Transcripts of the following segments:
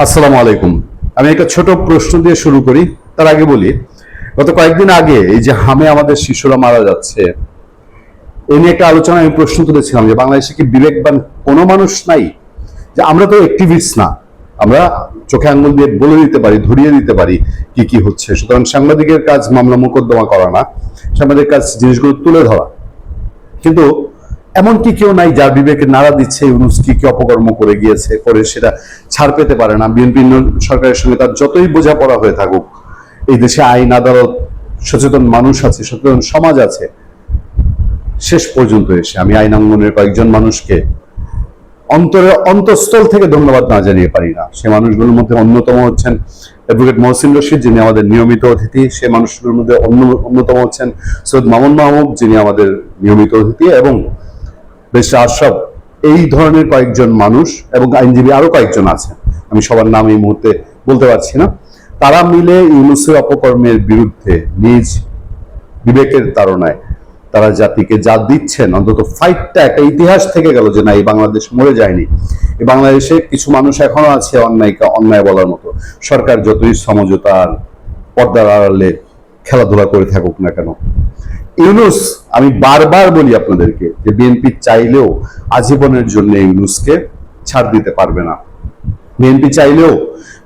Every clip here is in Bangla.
আসসালামু আলাইকুম। আমি একটা ছোট প্রশ্ন দিয়ে শুরু করি। তার আগে বলি, গত কয়েকদিন আগে এই যে হামে আমাদের শিশুরা মারা যাচ্ছে, এ নিয়ে একটা আলোচনা আমি প্রশ্ন তুলেছিলাম যে বাংলাদেশে কি বিবেকবান কোনো মানুষ নাই? যে আমরা তো অ্যাক্টিভিস্ট না, আমরা চোখে আঙ্গুল দিয়ে বলে দিতে পারি, ধরিয়ে দিতে পারি কি কি হচ্ছে। সুতরাং সাংবাদিকের কাজ মামলা মোকদ্দমা করা না, সাংবাদিকের কাজ জিনিসগুলো তুলে ধরা। কিন্তু এমন কি কেউ নাই যার বিবেকে নাড়া দিচ্ছে ইউনূস কি কি অপকর্ম করে গিয়েছে, করে সেটা ছাড় পেতে পারে না? বিএনপি সরকারের সঙ্গে তার যতই বোঝাপড়া হয়ে থাকুক, এই দেশে আইন আদালত, সচেতন মানুষ আছে, সচেতন সমাজ আছে, শেষ পর্যন্ত এসে আমি আইন অঙ্গনের কয়েকজন মানুষকে অন্তঃস্থল থেকে ধন্যবাদ না জানিয়ে পারি না। সে মানুষগুলোর মধ্যে অন্যতম হচ্ছেন অ্যাডভোকেট মহসিন রশিদ, যিনি আমাদের নিয়মিত অতিথি। সে মানুষগুলোর মধ্যে অন্যতম হচ্ছেন সৈয়দ মামুন মাহমুদ, যিনি আমাদের নিয়মিত অতিথি, এবং ব্যারিস্টার আশরাফ। এই ধরনের কয়েকজন মানুষ এবং আইনজীবী আরো কয়েকজন আছে, আমি সবার নাম এই মুহূর্তে বলতে পারছি না। তারা মিলে ইউনূসের অপকর্মের বিরুদ্ধে নিজ বিবেকের তাড়নায় তারা জাতিকে যা দিচ্ছেন, অন্তত ফাইটটা একটা ইতিহাস থেকে গেল যে না, এই বাংলাদেশ মরে যায়নি। এই বাংলাদেশে কিছু মানুষ এখনো আছে অন্যায়কে অন্যায় বলার মতো। সরকার যতই সমঝোতার পর্দার আড়ালে খেলাধুলা করে থাকুক না কেন, ইউনূস, আমি বারবার বলি আপনাদেরকে যে বিএনপি চাইলেও আজীবনের জন্য ইউনূসকে ছাড় দিতে পারবে না। বিএনপি চাইলেও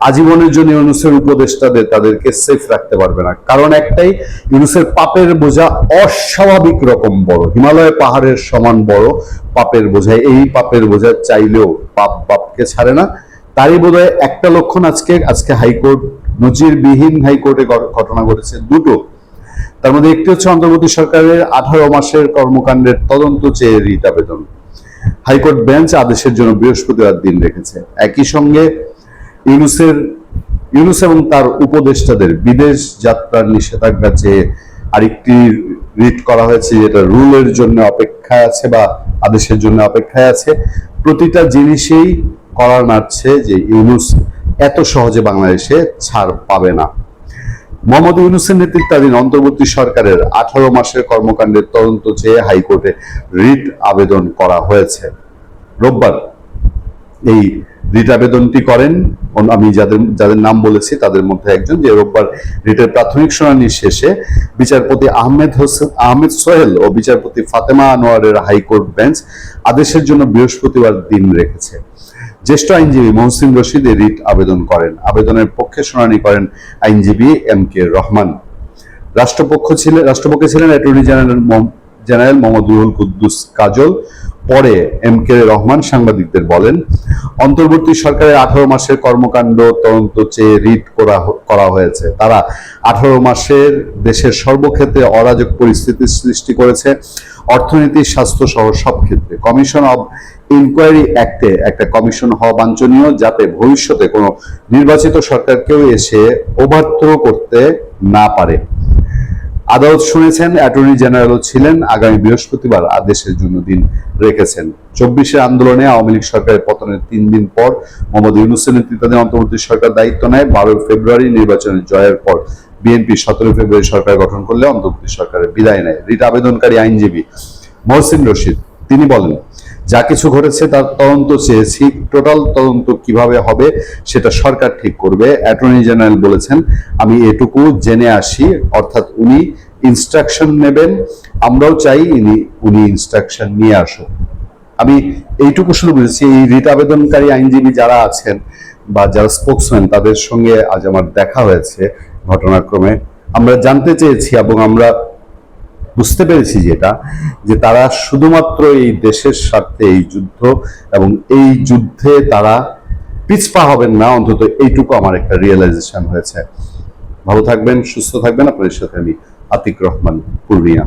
আজীবনের জন্য ইউনূসের উপদেষ্টাদের তাদেরকে সেফ রাখতে পারবে না। কারণ একটাই, ইউনূসের পাপের বোঝা অস্বাভাবিক রকম বড়, হিমালয় পাহাড়ের সমান বড় পাপের বোঝা। এই পাপের বোঝা চাইলেও বাপকে ছাড়ে না। তারই বোধহয় একটা লক্ষণ আজকে হাইকোর্ট, নজিরবিহীন হাইকোর্টে ঘটনা ঘটেছে দুটো। তার মধ্যে একটি হচ্ছে অন্তর্বর্তী সরকারের 18 মাসের কর্মকাণ্ডের তদন্ত চেয়ে রিট আবেদন। হাইকোর্ট বেঞ্চ আদেশের জন্য বৃহস্পতিবার দিন রেখেছে। একই সঙ্গে ইউনূস এবং তার উপদেষ্টাদের বিদেশ যাত্রার নিষেধাজ্ঞা চেয়ে আরেকটি রিট করা হয়েছে, যেটা রুলের জন্য অপেক্ষায় আছে বা আদেশের জন্য অপেক্ষায় আছে। প্রতিটা জিনিসেই করা নাড়ছে যে ইউনূস এত সহজে বাংলাদেশে ছাড় পাবে না। মোহাম্মদ ইউনূসের নেতৃত্বাধীন অন্তর্বর্তী সরকারের 18 মাসের কর্মকাণ্ডের তদন্ত চেয়ে হাইকোর্টে রিট আবেদন করা হয়েছে। রোববার এই রিট আবেদনটি করেন, আমি যাদের নাম বলেছি তাদের মধ্যে একজন, যে রোববার রিটের প্রাথমিক শুনানি শেষে বিচারপতি আহমেদ সোহেল ও বিচারপতি ফাতেমা আনোয়ারের হাইকোর্ট বেঞ্চ আদেশের জন্য বৃহস্পতিবার দিন রেখেছে। জ্যেষ্ঠ আইনজীবী মহসিন রশিদ এই রিট আবেদন করেন। আবেদনের পক্ষে শুনানি করেন আইনজীবী এম কে রহমান। রাষ্ট্রপক্ষে ছিলেন অ্যাটর্নি জেনারেল মোহাম্মদ রুহুল কুদ্দুস কাজল। পরে এম কে রহমান সাংবাদিকদের বলেন, অন্তর্বর্তী সরকারের 18 মাসের কর্মকাণ্ড তদন্ত চেয়ে রিট করা হয়েছে। তারা 18 মাসের দেশের সর্বক্ষেত্রে অরাজক পরিস্থিতি সৃষ্টি করেছে, অর্থনীতি, স্বাস্থ্য সহ সব ক্ষেত্রে। কমিশন অব ইনকোয়ারি অ্যাক্টে একটা কমিশন হওয়া বাঞ্ছনীয়, যাতে ভবিষ্যতে কোনো নির্বাচিত সরকারকেও এসে ওভারথ্রো করতে না পারে। আদালত শুনেছেন, অ্যাটর্নি জেনারেলও ছিলেন। আগামী বৃহস্পতিবার আদেশের জন্য দিন রেখেছেন। 24 আন্দোলনে আওয়ামী লীগ সরকারের পতনের 3 দিন পর মোহাম্মদ ইউনূসের নেতৃত্বাধীন অন্তর্বর্তী সরকার দায়িত্ব নেয়। 12 ফেব্রুয়ারি নির্বাচনের জয়ের পর বিএনপি 17 ফেব্রুয়ারি সরকার গঠন করলে অন্তর্বর্তী সরকারের বিদায় নেয়। রিট আবেদনকারী আইনজীবী মহসিন রশিদ তিনি বলেন, যা কিছু ঘটেছে তার তদন্ত চেয়েছি, টোটাল তদন্ত কিভাবে হবে সেটা সরকার ঠিক করবে। অ্যাটর্নি জেনারেল বলেছেন, আমি এটুকু জেনে আসি, অর্থাৎ উনি ইনস্ট্রাকশন নেবেন, আমরাও চাই উনি ইনস্ট্রাকশন নিয়ে আসুন। আমি এইটুকু শুধু বুঝেছি। এই রিট আবেদনকারী আইনজীবী যারা আছেন বা যারা স্পোকসম্যান, তাদের সঙ্গে আজ আমার দেখা হয়েছে ঘটনাক্রমে। আমরা জানতে চেয়েছি এবং আমরা বুঝতে পেরেছি যে তারা শুধুমাত্র এই দেশের স্বার্থে এই যুদ্ধ, এবং এই যুদ্ধে তারা পিছপা হবেন না, অন্তত এইটুকু আমার একটা রিয়েলাইজেশন হয়েছে। ভালো থাকবেন, সুস্থ থাকবেন। আপনাদের সাথে আমি আতিক রহমান, পূর্ণিয়া।